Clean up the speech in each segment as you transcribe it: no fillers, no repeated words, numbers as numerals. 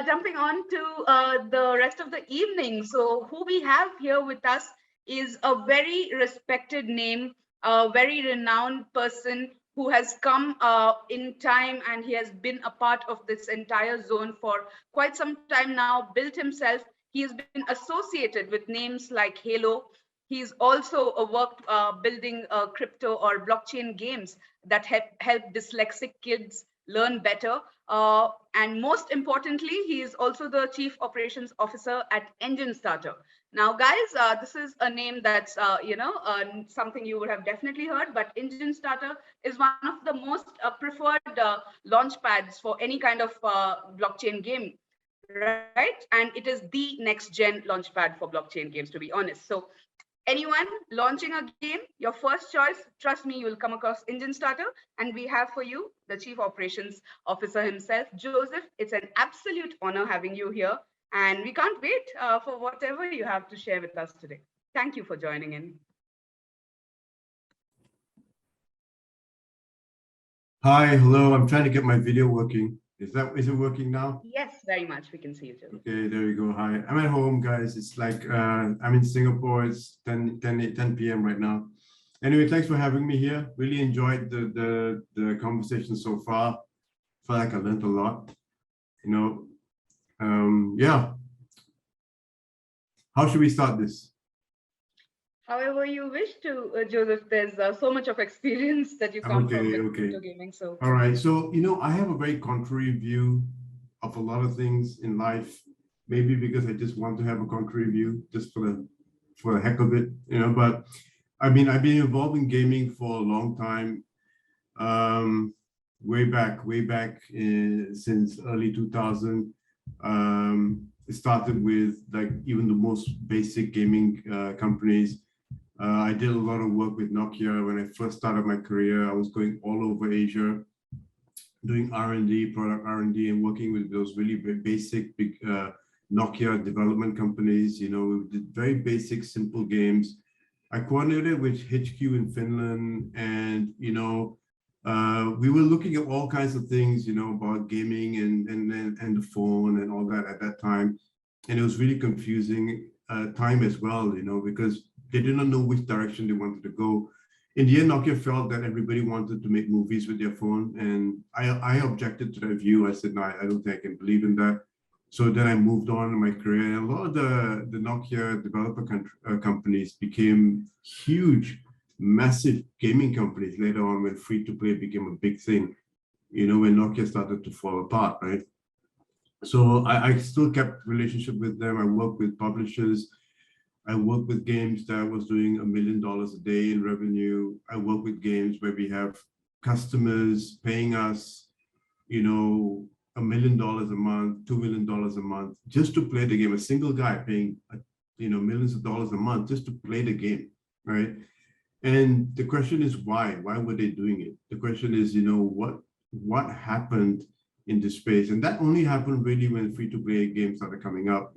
jumping on to the rest of the evening. So who we have here with us is a very respected name, a very renowned person who has come in time, and he has been a part of this entire zone for quite some time now, built himself. He has been associated with names like Halo. He's also worked building crypto or blockchain games that help dyslexic kids learn better. And most importantly, he is also the Chief Operations Officer at Enjinstarter. Now, guys, this is a name that's, something you would have definitely heard, but Enjinstarter is one of the most preferred launch pads for any kind of blockchain game, right? And it is the next gen launch pad for blockchain games, to be honest. So anyone launching a game, your first choice, trust me, you will come across Enjinstarter. And we have for you the Chief Operations Officer himself, Joseph. It's an absolute honor having you here. And we can't wait for whatever you have to share with us today. Thank you for joining in. Hi, hello. I'm trying to get my video working. Is it working now? Yes, very much. We can see you too. Okay, there we go. Hi, I'm at home, guys. It's like I'm in Singapore. It's 10 p.m. right now. Anyway, thanks for having me here. Really enjoyed the conversation so far. Felt like I learned a lot. Yeah. How should we start this? However you wish to, Joseph. There's so much of experience that you come from with crypto gaming. So all right. So I have a very contrary view of a lot of things in life. Maybe because I just want to have a contrary view, just for the heck of it, But I mean, I've been involved in gaming for a long time. Way back since early 2000. It started with like even the most basic gaming companies. I did a lot of work with Nokia when I first started my career. I was going all over Asia, doing R&D, product R&D, and working with those really basic big Nokia development companies. We did very basic, simple games. I coordinated with HQ in Finland, and we were looking at all kinds of things, about gaming and the phone and all that at that time. And it was really confusing time as well, because they didn't know which direction they wanted to go. In the end, Nokia felt that everybody wanted to make movies with their phone. And I objected to that view. I said, no, I don't think I can believe in that. So then I moved on in my career. A lot of the Nokia developer companies became huge, massive gaming companies later on when free-to-play became a big thing, when Nokia started to fall apart, right? So I still kept relationship with them. I worked with publishers. I worked with games that was doing $1 million a day in revenue. I work with games where we have customers paying us, $1 million a month, $2 million a month, just to play the game. A single guy paying, millions of dollars a month just to play the game, right? And the question is why? Why were they doing it? The question is, what happened in this space? And that only happened really when free-to-play games started coming up,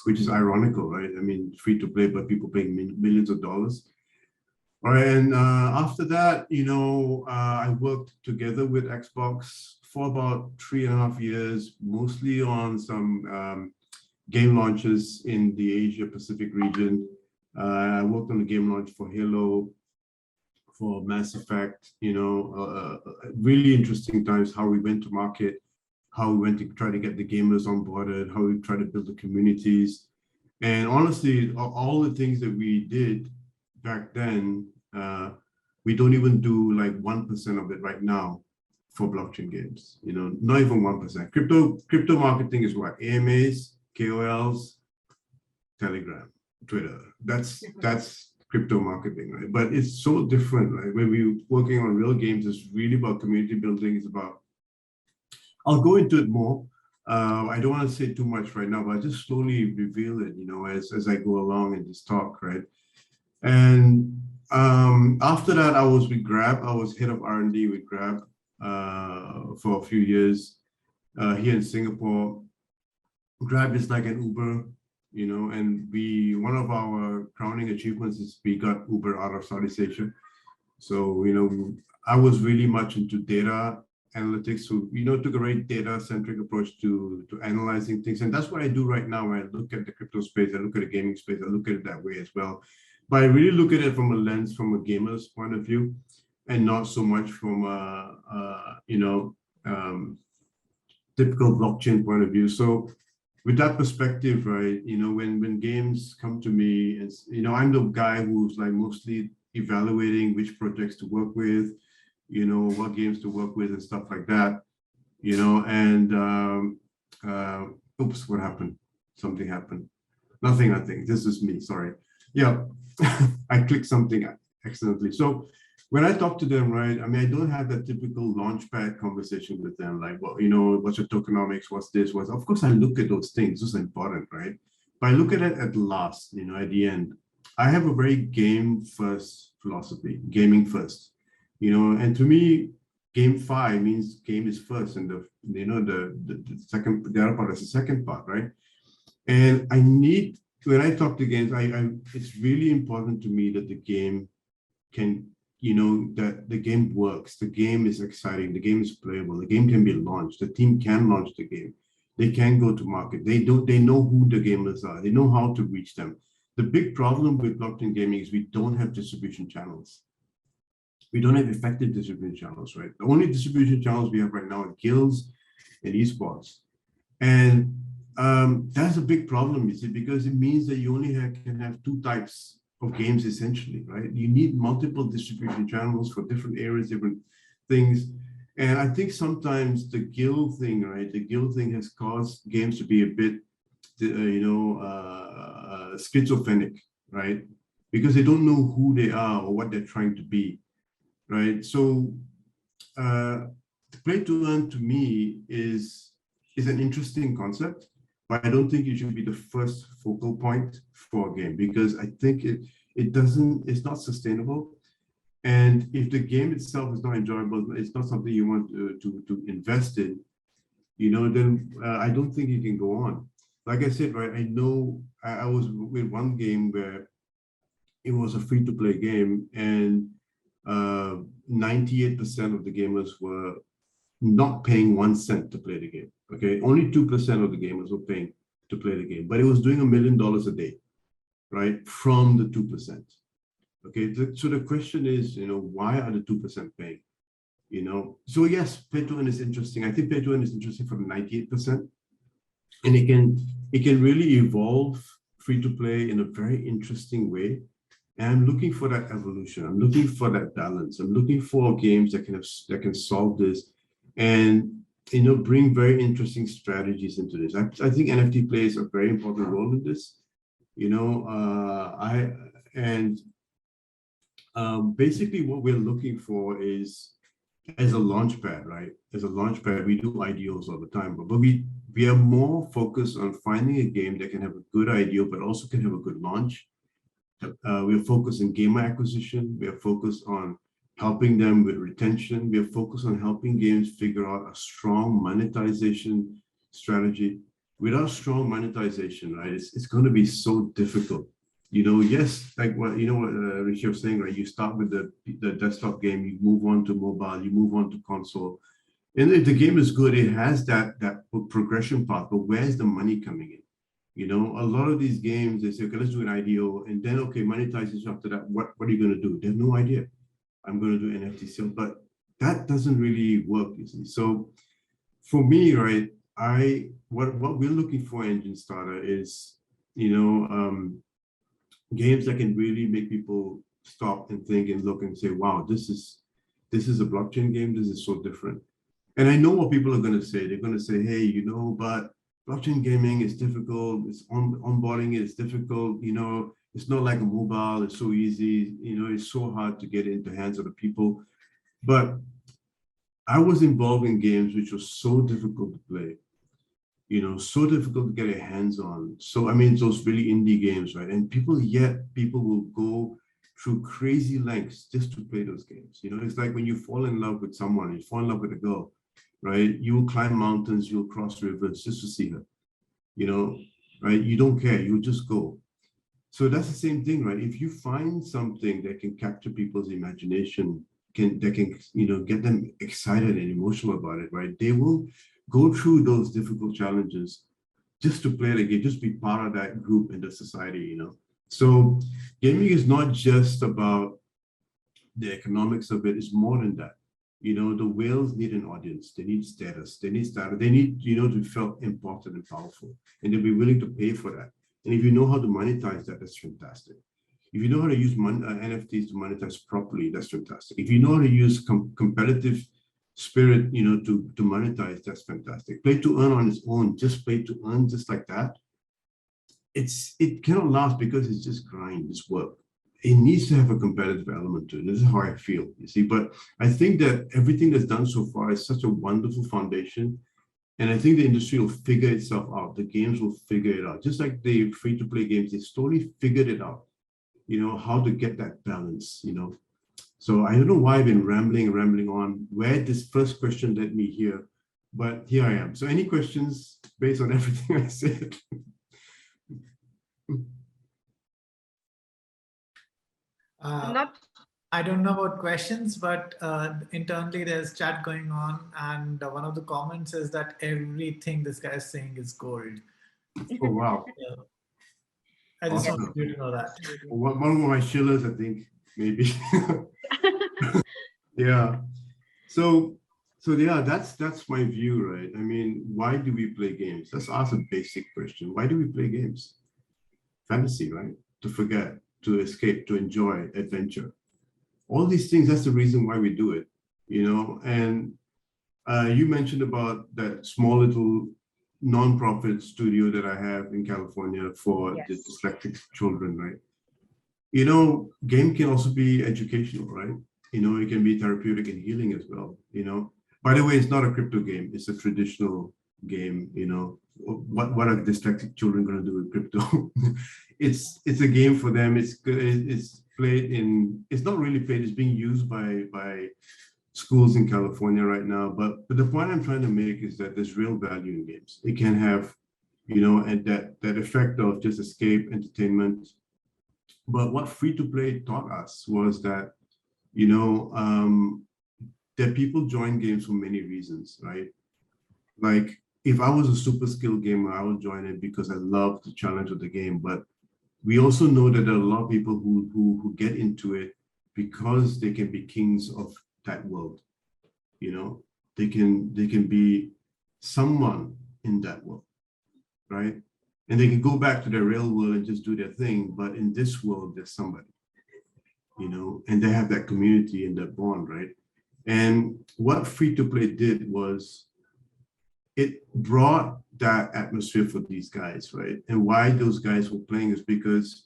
which is ironical, right? I mean, free-to-play, but people paying millions of dollars. All right, and after that, I worked together with Xbox for about 3.5 years, mostly on some game launches in the Asia Pacific region. I worked on the game launch for Halo, for Mass Effect, really interesting times, how we went to market, how we went to try to get the gamers onboarded, how we try to build the communities. And honestly, all the things that we did back then, we don't even do like 1% of it right now for blockchain games, not even 1%. Crypto marketing is what? AMAs, KOLs, Telegram, Twitter. That's crypto marketing, right? But it's so different, right? When we're working on real games, it's really about community building. It's about, I'll go into it more. I don't want to say too much right now, but I just slowly reveal it, as I go along in this talk, right? And after that, I was with Grab. I was head of R&D with Grab for a few years here in Singapore. Grab is like an Uber, and one of our crowning achievements is we got Uber out of Southeast Asia. So, I was really much into data analytics who, took a very data-centric approach to analyzing things. And that's what I do right now when I look at the crypto space, I look at the gaming space, I look at it that way as well. But I really look at it from a lens, from a gamer's point of view, and not so much from a typical blockchain point of view. So with that perspective, right, when games come to me, and I'm the guy who's like mostly evaluating which projects to work with, what games to work with and stuff like that, and oops, what happened? Something happened. Nothing, I think. This is me, sorry. Yeah, I clicked something accidentally. So when I talk to them, right, I mean, I don't have that typical launchpad conversation with them, like, well, what's your tokenomics, what's this, what's, of course I look at those things, those are important, right? But I look at it at last, at the end. I have a very game first philosophy, gaming first, and to me, game 5 means game is first, and the second, the other part is the second part, right? And I need, when I talk to games, it's really important to me that the game can, that the game works, the game is exciting, the game is playable, the game can be launched, the team can launch the game, they can go to market, they know who the gamers are, they know how to reach them. The big problem with blockchain gaming is we don't have distribution channels. We don't have effective distribution channels, right? The only distribution channels we have right now are guilds and esports. And that's a big problem, you see, because it means that you only can have 2 types of games, essentially, right? You need multiple distribution channels for different areas, different things. And I think sometimes the guild thing, right? The guild thing has caused games to be a bit, schizophrenic, right? Because they don't know who they are or what they're trying to be, right? So play to earn to me is an interesting concept, but I don't think it should be the first focal point for a game, because I think it's not sustainable. And if the game itself is not enjoyable, it's not something you want to invest in, then I don't think you can go on. Like I said, right, I know I was with one game where it was a free-to-play game, and 98% of the gamers were not paying 1 cent to play the game. Okay, only 2% of the gamers were paying to play the game, but it was doing $1 million a day, right? From the 2%. Okay, so the question is, why are the 2% paying? So yes, pay to earn is interesting. I think pay to earn is interesting for the 98%, and it can really evolve free to play in a very interesting way. And I'm looking for that evolution. I'm looking for that balance. I'm looking for games that can solve this, and bring very interesting strategies into this. I think NFT plays a very important role in this. Basically what we're looking for is, as a launchpad, right? As a launchpad, we do IDOs all the time, but we are more focused on finding a game that can have a good IDO, but also can have a good launch. We're focused on gamer acquisition. We are focused on helping them with retention. We are focused on helping games figure out a strong monetization strategy. Without strong monetization, right, it's going to be so difficult. Yes, like what Rishi was saying, right? You start with the desktop game, you move on to mobile, you move on to console, and if the game is good, it has that progression path. But where's the money coming in? A lot of these games, they say, okay, let's do an IDO, and then okay, monetization after that. What are you going to do? They have no idea. I'm going to do NFT sale, but that doesn't really work, you see. So for me, right, what we're looking for in Enjinstarter is, games that can really make people stop and think and look and say, wow, this is a blockchain game. This is so different. And I know what people are going to say. They're going to say, hey, but blockchain gaming is difficult. It's onboarding is difficult. It's not like a mobile. It's so easy. It's so hard to get into the hands of the people. But I was involved in games which were so difficult to play. So difficult to get your hands on. So, I mean, those really indie games, right? And people will go through crazy lengths just to play those games. It's like when you fall in love with someone, you fall in love with a girl, right? You will climb mountains, you'll cross rivers just to see her, right? You don't care, you just go. So that's the same thing, right? If you find something that can capture people's imagination, can get them excited and emotional about it, right? They will go through those difficult challenges just to play the game, just be part of that group in the society, So gaming is not just about the economics of it, it's more than that. The whales need an audience, they need status, they need to be felt important and powerful, and they'll be willing to pay for that. And if you know how to monetize that, that's fantastic. If you know how to use NFTs to monetize properly, that's fantastic. If you know how to use competitive spirit, to monetize, that's fantastic. Play to earn on its own, just play to earn, just like that. It cannot last because it's just grind, it's work. It needs to have a competitive element to it. This is how I feel, you see. But I think that everything that's done so far is such a wonderful foundation. And I think the industry will figure itself out. The games will figure it out. Just like the free-to-play games, they slowly figured it out, how to get that balance, So I don't know why I've been rambling on, where this first question led me here, but here I am. So any questions based on everything I said? I don't know about questions, but internally there's chat going on, and one of the comments is that everything this guy is saying is gold. Oh, wow. I just want you to know that. One of my shillers, I think, maybe. Yeah. So yeah, that's my view, right? I mean, why do we play games? Let's ask a basic question. Why do we play games? Fantasy, right? To forget, to escape, to enjoy, adventure. All these things, that's the reason why we do it, And you mentioned about that small little non-profit studio that I have in California for the dyslexic children, right? Game can also be educational, right? It can be therapeutic and healing as well, By the way, it's not a crypto game. It's a traditional game, What are dyslexic children going to do with crypto? It's a game for them. It's played in, it's not really played, it's being used by schools in California right now. But the point I'm trying to make is that there's real value in games. It can have, and that effect of just escape, entertainment. But what free-to-play taught us was that, that people join games for many reasons, right? Like, if I was a super skilled gamer, I would join it because I love the challenge of the game. But we also know that there are a lot of people who get into it because they can be kings of that world. They can be someone in that world, right? And they can go back to their real world and just do their thing. But in this world, there's somebody, and they have that community and that bond, right? And what free-to-play did was it brought that atmosphere for these guys, right? And why those guys were playing is because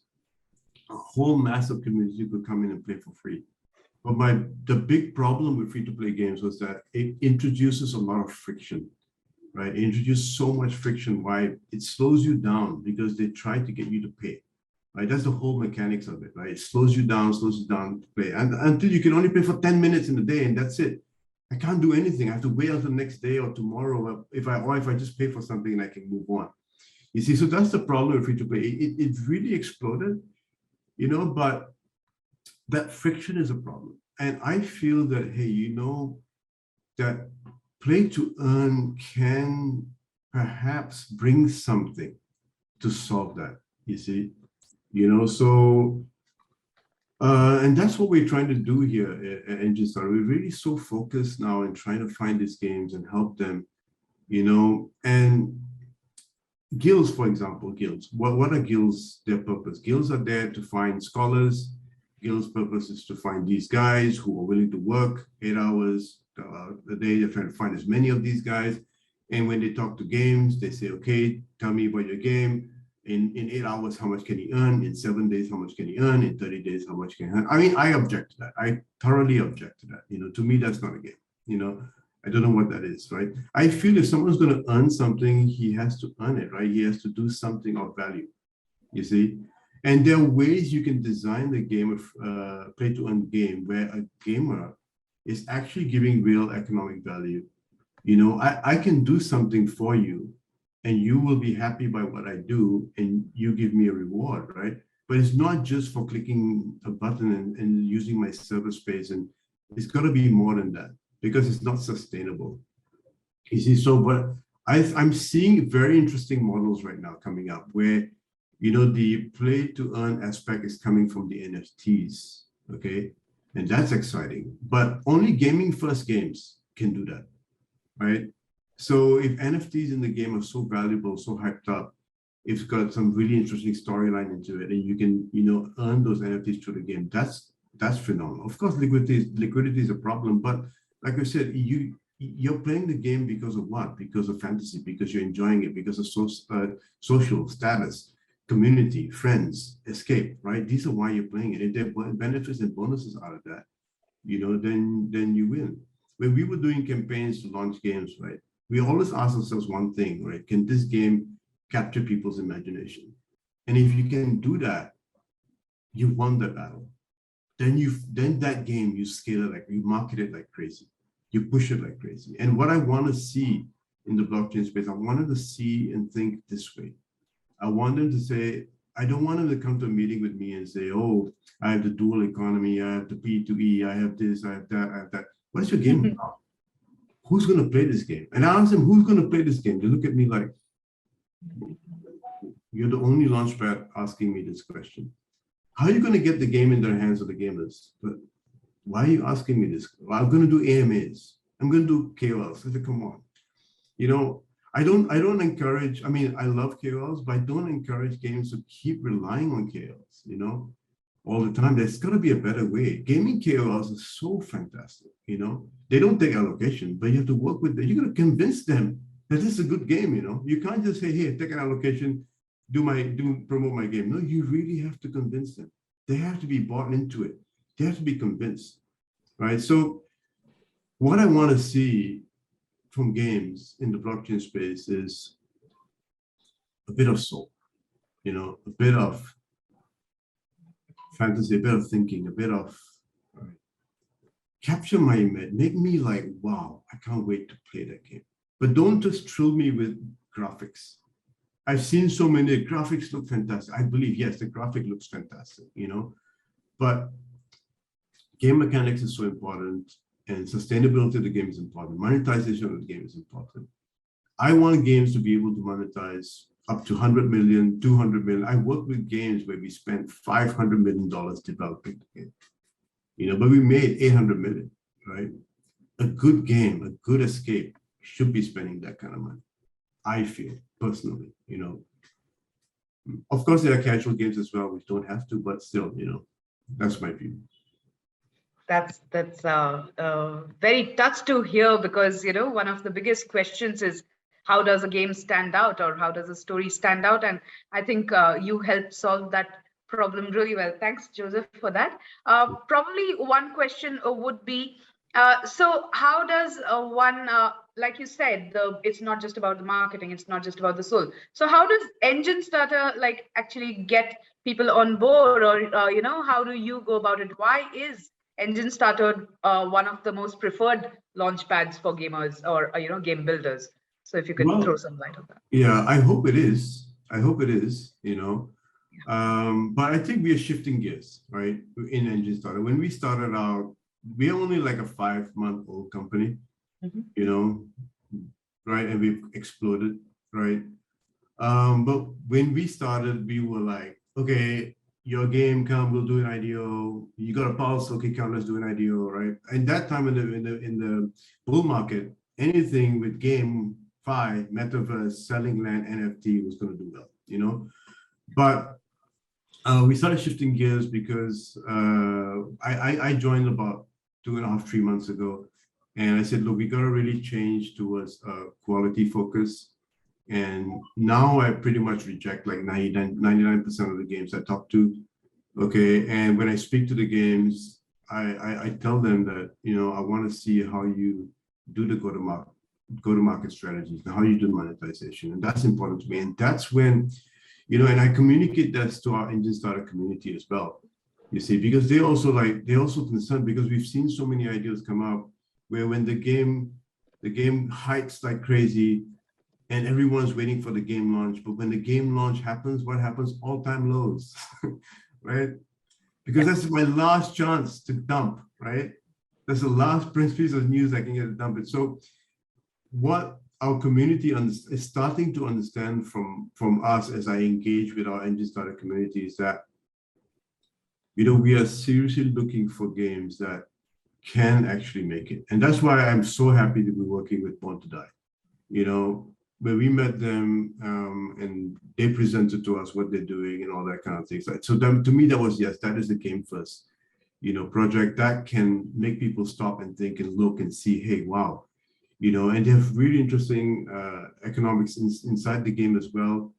a whole massive community could come in and play for free. But the big problem with free-to-play games was that it introduces a lot of friction, right? It introduces so much friction. Why? It slows you down because they try to get you to pay, right? That's the whole mechanics of it, right? It slows you down to play. And until you can only play for 10 minutes in a day, and that's it. I can't do anything. I have to wait until the next day or tomorrow if I just pay for something and I can move on. You see, so that's the problem with free-to-play. It really exploded, but that friction is a problem. And I feel that, hey, that play to earn can perhaps bring something to solve that, you see, so and that's what we're trying to do here at Enjinstarter. We're really so focused now in trying to find these games and help them, and guilds, for example, guilds. What are guilds? Their purpose? Guilds are there to find scholars. Guild's purpose is to find these guys who are willing to work 8 hours a day. They're trying to find as many of these guys. And when they talk to games, they say, okay, tell me about your game. In 8 hours, how much can he earn? In 7 days, how much can he earn? In 30 days, how much can he earn? I mean, I object to that. I thoroughly object to that. To me, that's not a game. I don't know what that is, right? I feel if someone's going to earn something, he has to earn it, right? He has to do something of value, you see? And there are ways you can design the game of play-to-earn game where a gamer is actually giving real economic value. I can do something for you, and you will be happy by what I do, and you give me a reward, right? But it's not just for clicking a button and using my server space and It's got to be more than that because it's not sustainable. You see, so but I'm seeing very interesting models right now coming up where, you know, the play to earn aspect is coming from the NFTs, okay? And that's exciting, but only gaming first games can do that, right? So if NFTs in the game are so valuable, so hyped up, it's got some really interesting storyline into it, and you can, you know, earn those NFTs through the game. That's phenomenal. Of course, liquidity is a problem, but like I said, you're playing the game because of what? Because of fantasy, because you're enjoying it, because of social status, community, friends, escape, right? These are why you're playing it. If there are benefits and bonuses out of that, you know, then you win. When we were doing campaigns to launch games, right, we always ask ourselves one thing, right? Can this game capture people's imagination? And if you can do that, you won the battle. Then that game, you scale it, like you market it like crazy. You push it like crazy. And what I want to see in the blockchain space, I wanted to see and think this way. I want them to say, I don't want them to come to a meeting with me and say, oh, I have the dual economy, I have the P2E, I have this, I have that, I have that. What's your game about? Who's going to play this game? And I ask them, who's going to play this game? They look at me like, you're the only launchpad asking me this question. How are you going to get the game in their hands of the gamers? But why are you asking me this? Well, I'm going to do AMAs. I'm going to do KOLs. I said, come on. You know, I don't encourage, I mean, I love KOLs, but I don't encourage games to keep relying on KOLs, you know, all the time. There's got to be a better way. Gaming KOLs are so fantastic, you know. They don't take allocation, but you have to work with them. You're going to convince them that this is a good game, you know. You can't just say, hey, take an allocation, promote my game. No, you really have to convince them. They have to be bought into it. They have to be convinced, right? So what I want to see from games in the blockchain space is a bit of soul, you know, a bit of fantasy, a bit of thinking, a bit of capture my image, make me like, wow, I can't wait to play that game. But don't just thrill me with graphics. I've seen so many graphics look fantastic. I believe, yes, the graphic looks fantastic, you know, but game mechanics is so important, and sustainability of the game is important. Monetization of the game is important. I want games to be able to monetize up to 100 million, 200 million. I work with games where we spent $500 million developing the game, you know, but we made 800 million, right? A good game, a good escape should be spending that kind of money, I feel, personally, you know. Of course, there are casual games as well, which don't have to, but still, you know, that's my view. That's very touched to hear, because, you know, one of the biggest questions is, how does a game stand out, or how does a story stand out? And I think you helped solve that problem really well. Thanks, Joseph, for that. Probably one question would be, so how does one, like you said, it's not just about the marketing, it's not just about the soul. So how does Enjinstarter like actually get people on board, or you know, how do you go about it? Why is Enjinstarter one of the most preferred launch pads for gamers, or you know, game builders? So if you could throw some light on that. Yeah, I hope it is. I hope it is, you know. But I think we are shifting gears, right? In Enjinstarter. When we started out, we are only like a 5-month-old company, you know, right? And we've exploded, right? But when we started, we were like, okay, your game, come, we'll do an IDO. You got a pulse, okay, come, let's do an IDO, right? And that time in the bull market, anything with GameFi, metaverse, selling land, NFT was going to do well, you know. But we started shifting gears because I joined about 2.5, 3 months ago, and I said, look, we got to really change towards quality focus. And now I pretty much reject like 99% of the games I talk to. Okay, and when I speak to the games, I tell them that, you know, I want to see how you do the go-to-market strategies and how you do monetization, and that's important to me. And that's when, you know, and I communicate that to our Enjinstarter community as well. You see, because they're also concerned, because we've seen so many ideas come up where when the game hypes like crazy, and everyone's waiting for the game launch. But when the game launch happens, what happens? All-time lows, right? Because that's my last chance to dump, right? That's the last piece of news I can get to dump it. So what our community is starting to understand from us as I engage with our Enjinstarter community is that, we are seriously looking for games that can actually make it. And that's why I'm so happy to be working with Born to Die. When we met them and they presented to us what they're doing and all that kind of things. So to me, that was, yes, that is the game first, project that can make people stop and think and look and see, hey, wow, and they have really interesting economics inside the game as well.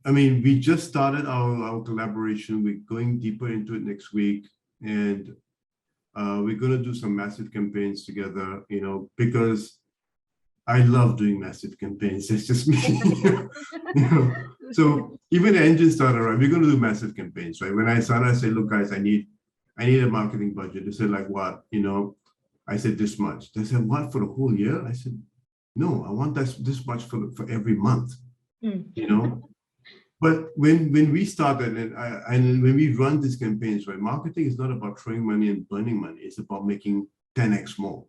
We just started our collaboration. We're going deeper into it next week, and we're going to do some massive campaigns together, because I love doing massive campaigns. That's just me. So even the Enjinstarter, right? We're going to do massive campaigns, right? When I started, I said, look, guys, I need a marketing budget. They said, like, what? I said, this much. They said, what, for the whole year? I said, no, I want this much for every month. But when we started and when we run these campaigns, right? Marketing is not about throwing money and burning money. It's about making 10x more.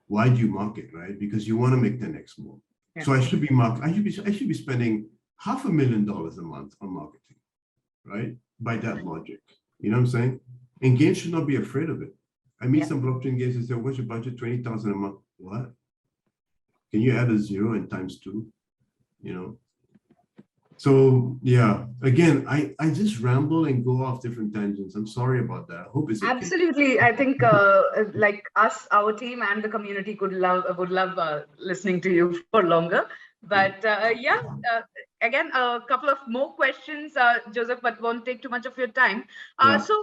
Why do you market, right? Because you want to make 10x more. Yeah. So I should be spending $500,000 a month on marketing, right? By that logic, you know what I'm saying? And games should not be afraid of it. I meet some blockchain games and say, what's your budget? 20,000 a month. What? Can you add a 0 and times 2? So yeah, again, I just ramble and go off different tangents. I'm sorry about that. I hope it's okay. Absolutely. I think like us, our team and the community would love listening to you for longer. But again, a couple of more questions, Joseph, but won't take too much of your time. So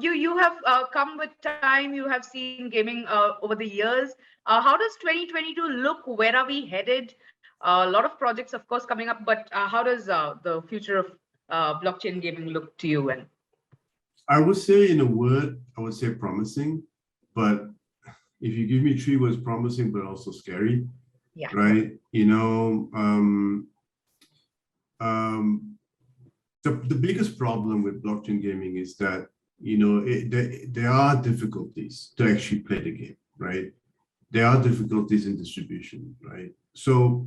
you have come with time. You have seen gaming over the years. How does 2022 look? Where are we headed? A lot of projects, of course, coming up, but how does the future of blockchain gaming look to you? And I would say, in a word, I would say promising. But if you give me 3 words, promising, but also scary, right? The biggest problem with blockchain gaming is that, there are difficulties to actually play the game, right? There are difficulties in distribution, right? So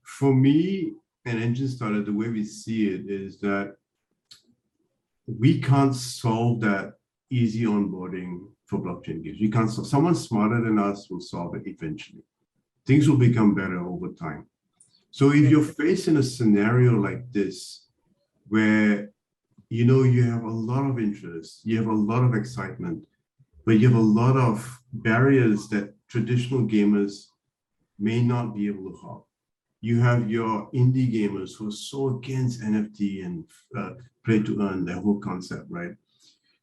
for me and Enjinstarter, the way we see it is that we can't solve that easy onboarding for blockchain games. We can't solve. Someone smarter than us will solve it eventually. Things will become better over time. So if you're facing a scenario like this, where you have a lot of interest, you have a lot of excitement, but you have a lot of barriers that traditional gamers may not be able to hop. You have your indie gamers who are so against NFT and play to earn, that whole concept, right?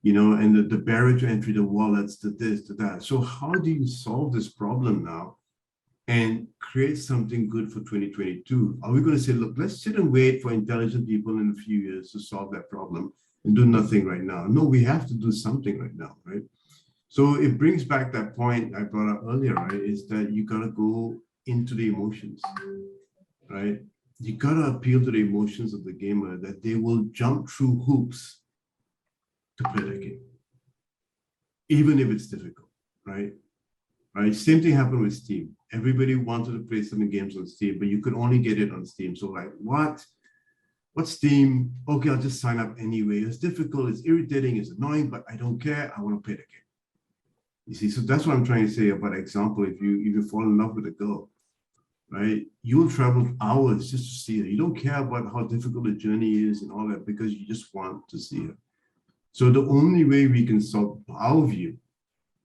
And the barrier to entry, the wallets, to this, to that. So how do you solve this problem now and create something good for 2022? Are we going to say, look, let's sit and wait for intelligent people in a few years to solve that problem and do nothing right now? No, we have to do something right now, right? So it brings back that point I brought up earlier, right? Is that you got to go into the emotions, right? You got to appeal to the emotions of the gamer, that they will jump through hoops to play the game, even if it's difficult, right? Right. Same thing happened with Steam. Everybody wanted to play some games on Steam, but you could only get it on Steam. So like, what? What's Steam? Okay, I'll just sign up anyway. It's difficult, it's irritating, it's annoying, but I don't care. I want to play the game. You see, so that's what I'm trying to say about example. If you fall in love with a girl, right, you'll travel hours just to see her. You don't care about how difficult the journey is and all that, because you just want to see her. So the only way we can solve, our view,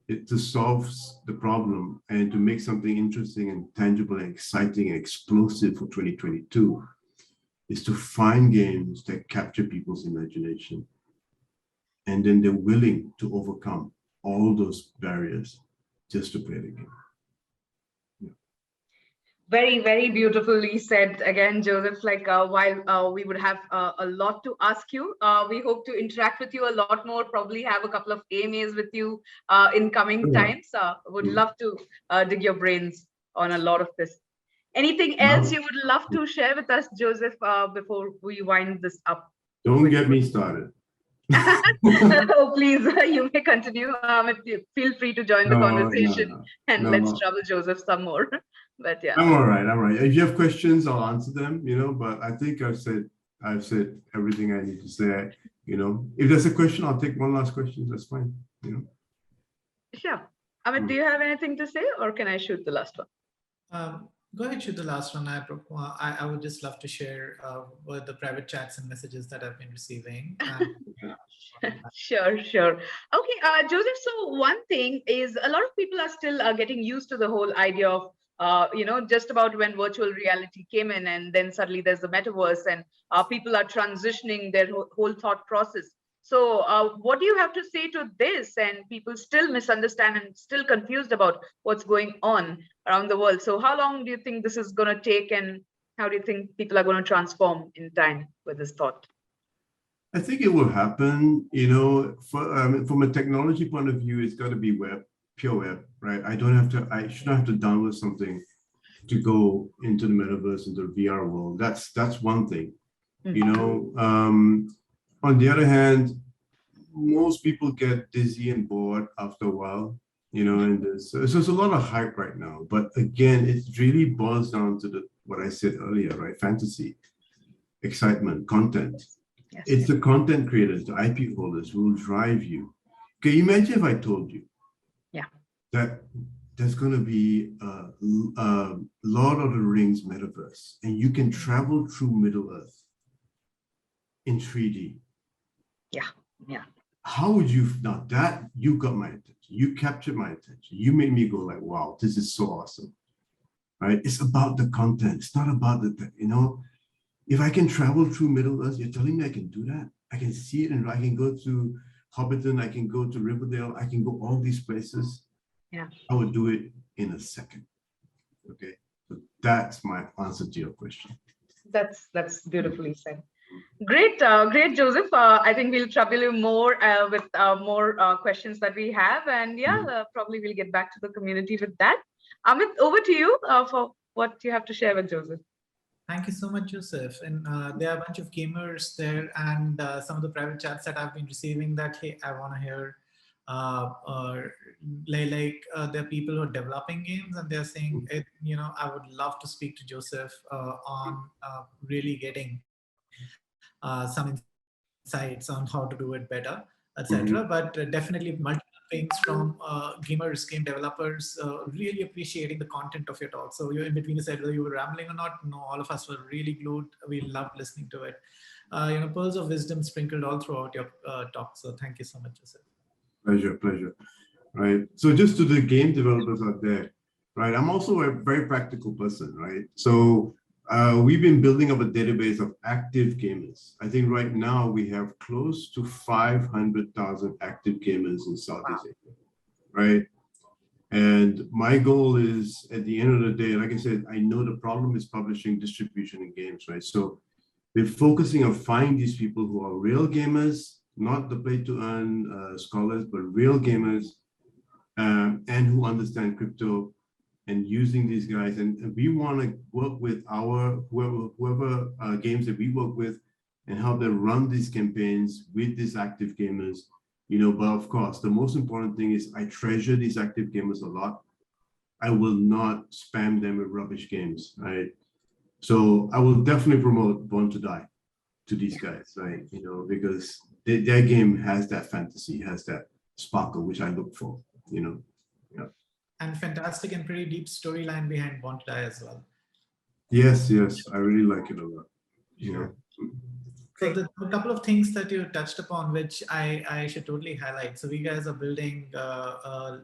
to solve the problem and to make something interesting and tangible and exciting and explosive for 2022 is to find games that capture people's imagination. And then they're willing to overcome all those barriers just to play the game. Very, very beautifully said again, Joseph. Like while we would have a lot to ask you, we hope to interact with you a lot more, probably have a couple of AMAs with you in coming times. Would love to dig your brains on a lot of this. Anything else you would love to share with us, Joseph, before we wind this up? Don't get me started. Oh, please, you may continue. Feel free to join the No, conversation and let's no. trouble Joseph some more. But yeah. I'm all right. I'm all right. If you have questions, I'll answer them, but I think I've said everything I need to say, If there's a question, I'll take one last question. That's fine. Sure. Amit, do you have anything to say or can I shoot the last one? Go ahead, shoot the last one. I would just love to share the private chats and messages that I've been receiving. Sure. Okay, Joseph, so one thing is a lot of people are still getting used to the whole idea of, just about when virtual reality came in and then suddenly there's the metaverse and people are transitioning their whole thought process. So what do you have to say to this? And people still misunderstand and still confused about what's going on around the world. So how long do you think this is going to take and how do you think people are going to transform in time with this thought? I think it will happen, from a technology point of view, it's got to be pure web, right? I shouldn't have to download something to go into the metaverse, into the VR world. That's one thing, on the other hand, most people get dizzy and bored after a while, and there's a lot of hype right now. But again, it really boils down to what I said earlier, right? Fantasy, excitement, content. Yes. It's the content creators, the IP holders who will drive you. Can you imagine if I told you that there's going to be a Lord of the Rings metaverse and you can travel through Middle Earth in 3D? Yeah. How would you, now that you got my attention, you captured my attention, you made me go like, wow, this is so awesome, right? It's about the content. It's not about if I can travel through Middle Earth, you're telling me I can do that? I can see it and I can go to Hobbiton, I can go to Riverdale, I can go all these places. Yeah. I would do it in a second. Okay. So that's my answer to your question. That's beautifully said. Great, Joseph. I think we'll trouble you more with more questions that we have. And probably we'll get back to the community with that. Amit, over to you for what you have to share with Joseph. Thank you so much, Joseph. And there are a bunch of gamers there and some of the private chats that I've been receiving that, hey, I want to hear, there are people who are developing games and they're saying, I would love to speak to Joseph on really getting some insights on how to do it better, etc. But definitely multiple things from gamers, game developers, really appreciating the content of your talk. So you're in between, you said whether you were rambling or not. No, all of us were really glued. We loved listening to it. Pearls of wisdom sprinkled all throughout your talk. So thank you so much, Joseph. Pleasure. Right. So just to the game developers out there, right? I'm also a very practical person, right? So we've been building up a database of active gamers. I think right now we have close to 500,000 active gamers in Southeast Asia, right? And my goal is, at the end of the day, like I said, I know the problem is publishing, distribution, and games, right? So we're focusing on finding these people who are real gamers, not the play-to-earn scholars, but real gamers, and who understand crypto, and using these guys. And we want to work with our whoever games that we work with and help them run these campaigns with these active gamers. But of course, the most important thing is I treasure these active gamers a lot. I will not spam them with rubbish games, right? So I will definitely promote Born to Die to these guys, right? Because their game has that fantasy, has that sparkle, which I look for, Yeah. And fantastic and pretty deep storyline behind Born to Die as well. Yes, I really like it a lot. So there are a couple of things that you touched upon, which I should totally highlight. So we guys are building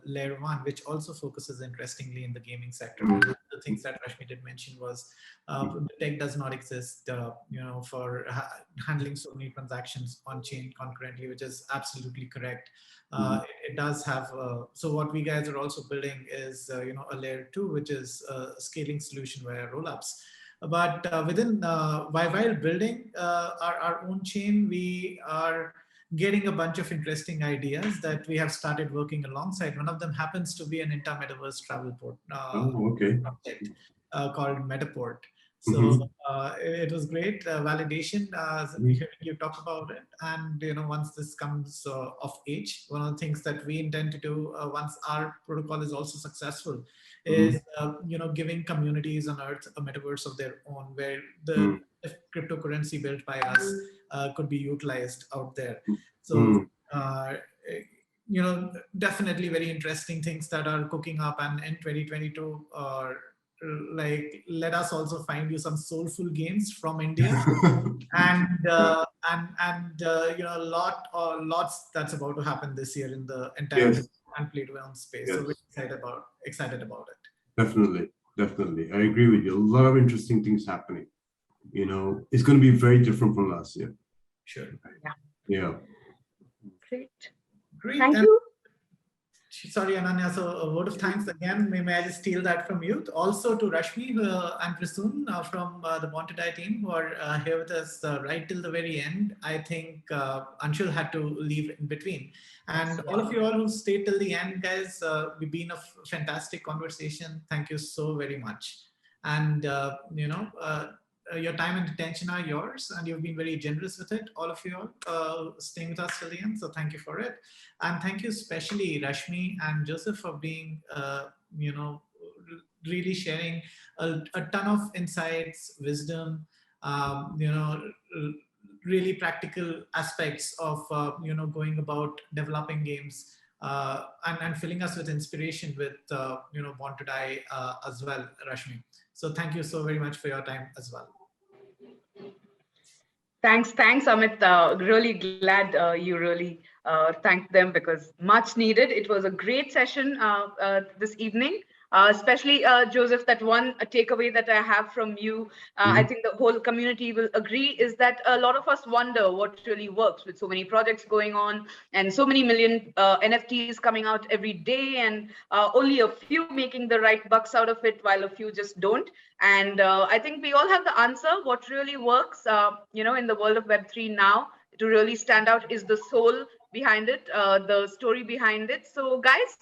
Layer 1, which also focuses interestingly in the gaming sector. One of the things that Rashmi did mention was the tech does not exist, for handling so many transactions on chain concurrently, which is absolutely correct. It does have, so what we guys are also building is, a Layer 2, which is a scaling solution via rollups. But while building our own chain, we are getting a bunch of interesting ideas that we have started working alongside. One of them happens to be an inter-metaverse travel port project called Metaport. So it was great validation hearing you talk about it. And once this comes of age, one of the things that we intend to do once our protocol is also successful is giving communities on Earth a metaverse of their own, where the cryptocurrency built by us could be utilized out there. So definitely very interesting things that are cooking up, and in 2022 like let us also find you some soulful games from India and lots that's about to happen this year in the entire and play to earn space. So we're excited about it. Definitely, I agree with you. A lot of interesting things happening. It's going to be very different from last year. Sure. Yeah. Great. Thank you. Sorry, Ananya. So a word of thanks again. May I just steal that from you? Also to Rashmi and Prasoon from the Born to Die team, who are here with us right till the very end. I think Anshul had to leave in between. And all of you all who stayed till the end, guys, we've been a fantastic conversation. Thank you so very much. And, your time and attention are yours, and you've been very generous with it, all of you all, staying with us till the end. So thank you for it. And thank you especially Rashmi and Joseph for being, really sharing a ton of insights, wisdom, really practical aspects of, going about developing games and filling us with inspiration with, Born to Die as well, Rashmi. So thank you so very much for your time as well. Thanks, Amit. Really glad you really thanked them, because much needed. It was a great session this evening. Especially Joseph, that one takeaway that I have from you, I think the whole community will agree, is that a lot of us wonder what really works with so many projects going on and so many million NFTs coming out every day, and only a few making the right bucks out of it, while a few just don't. And I think we all have the answer. What really works, in the world of Web3 now, to really stand out is the soul behind it, the story behind it. So guys,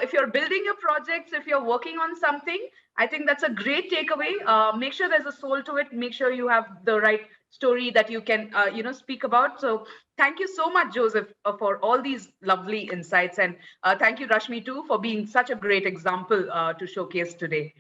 if you're building your projects, if you're working on something, I think that's a great takeaway. Make sure there's a soul to it. Make sure you have the right story that you can, speak about. So thank you so much, Joseph, for all these lovely insights. And thank you, Rashmi, too, for being such a great example to showcase today.